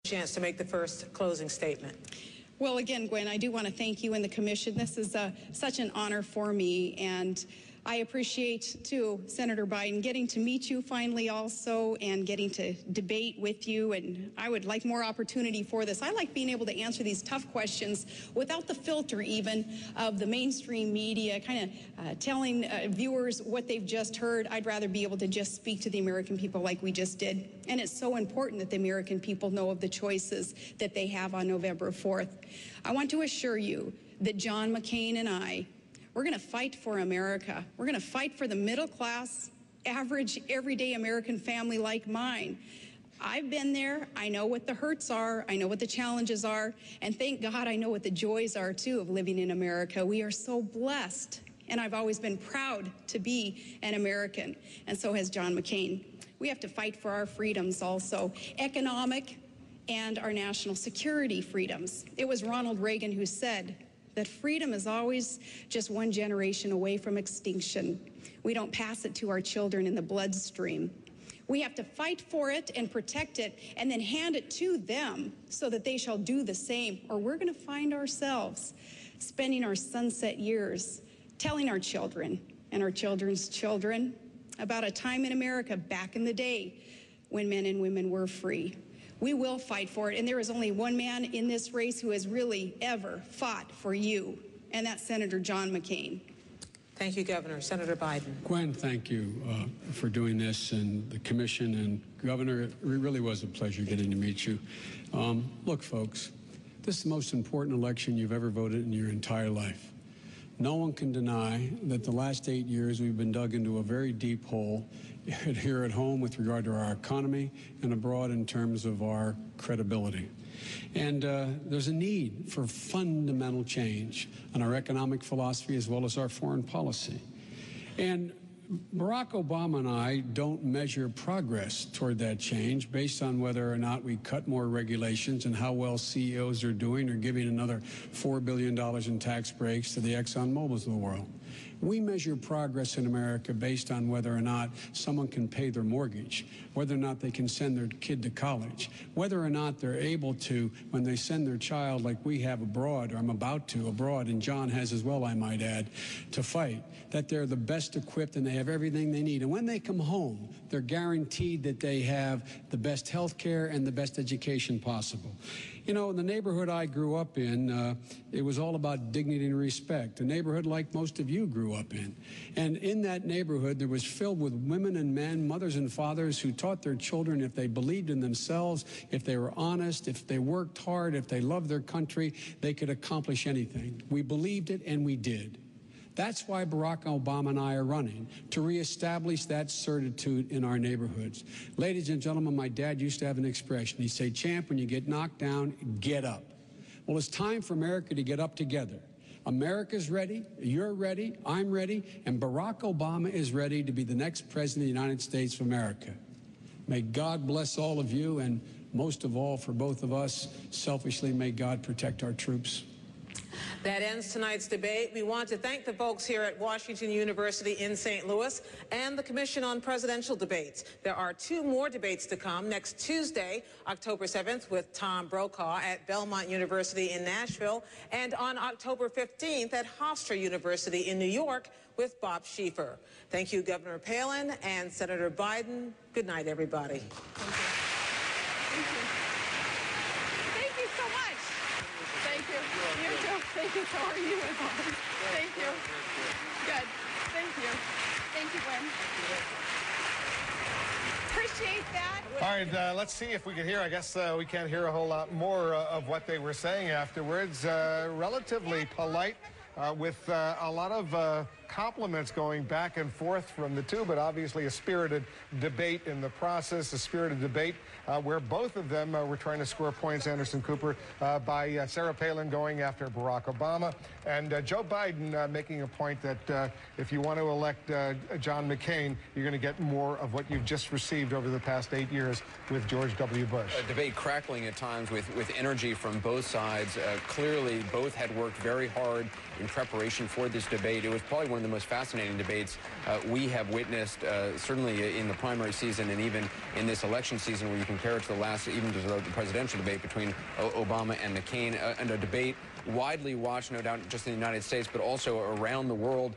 chance to make the first closing statement. Well, again, Gwen, I do want to thank you and the Commission. This is such an honor for me, and I appreciate, too, Senator Biden, getting to meet you finally also and getting to debate with you, and I would like more opportunity for this. I like being able to answer these tough questions without the filter even of the mainstream media kind of telling viewers what they've just heard. I'd rather be able to just speak to the American people like we just did, and it's so important that the American people know of the choices that they have on November 4th. I want to assure you that John McCain and I, we're going to fight for America. We're going to fight for the middle class, average, everyday American family like mine. I've been there. I know what the hurts are. I know what the challenges are. And thank God I know what the joys are, too, of living in America. We are so blessed. And I've always been proud to be an American. And so has John McCain. We have to fight for our freedoms also, economic and our national security freedoms. It was Ronald Reagan who said that freedom is always just one generation away from extinction. We don't pass it to our children in the bloodstream. We have to fight for it and protect it and then hand it to them so that they shall do the same, or we're going to find ourselves spending our sunset years telling our children and our children's children about a time in America back in the day when men and women were free. We will fight for it, and there is only one man in this race who has really ever fought for you, and that's Senator John McCain. Thank you, Governor. Senator Biden. Gwen, thank you for doing this, and the Commission and Governor. It really was a pleasure getting to meet you. Look, folks, this is the most important election you've ever voted in your entire life. No one can deny that the last 8 years we've been dug into a very deep hole here at home with regard to our economy and abroad in terms of our credibility. And there's a need for fundamental change in our economic philosophy as well as our foreign policy. And Barack Obama and I don't measure progress toward that change based on whether or not we cut more regulations and how well CEOs are doing or giving another $4 billion in tax breaks to the ExxonMobils of the world. We measure progress in America based on whether or not someone can pay their mortgage, whether or not they can send their kid to college, whether or not they're able to, when they send their child like we have abroad, or I'm about to abroad, and John has as well, I might add, to fight, that they're the best equipped and they have everything they need. And when they come home, they're guaranteed that they have the best health care and the best education possible. You know, in the neighborhood I grew up in, it was all about dignity and respect, a neighborhood like most of you grew up in. And in that neighborhood, there was filled with women and men, mothers and fathers who taught their children if they believed in themselves, if they were honest, if they worked hard, if they loved their country, they could accomplish anything. We believed it, and we did. That's why Barack Obama and I are running, to reestablish that certitude in our neighborhoods. Ladies and gentlemen, my dad used to have an expression. He'd say, "Champ, when you get knocked down, get up." Well, it's time for America to get up together. America's ready, you're ready, I'm ready, and Barack Obama is ready to be the next president of the United States of America. May God bless all of you, and most of all, for both of us, selfishly, may God protect our troops. That ends tonight's debate. We want to thank the folks here at Washington University in St. Louis and the Commission on Presidential Debates. There are 2 more debates to come next Tuesday, October 7th, with Tom Brokaw at Belmont University in Nashville, and on October 15th at Hofstra University in New York with Bob Schieffer. Thank you, Governor Palin and Senator Biden. Good night, everybody. Thank you. Thank you. Thank you so much. Thank you. You too. Thank you. How are you? Thank you. Good. Thank you. Thank you, Gwen. Appreciate that. All right, let's see if we can hear. I guess we can't hear a whole lot more of what they were saying afterwards. Relatively polite, with a lot of compliments going back and forth from the two, but obviously a spirited debate in the process, a spirited debate where both of them were trying to score points. Anderson Cooper by Sarah Palin going after Barack Obama, and Joe Biden making a point that if you want to elect John McCain, you're going to get more of what you've just received over the past 8 years with George W. Bush. A debate crackling at times with energy from both sides. Clearly, both had worked very hard in preparation for this debate. It was probably one of one of the most fascinating debates we have witnessed, certainly in the primary season and even in this election season, where you compare it to the last, even to the presidential debate between Obama and McCain, and a debate widely watched, no doubt, just in the United States, but also around the world.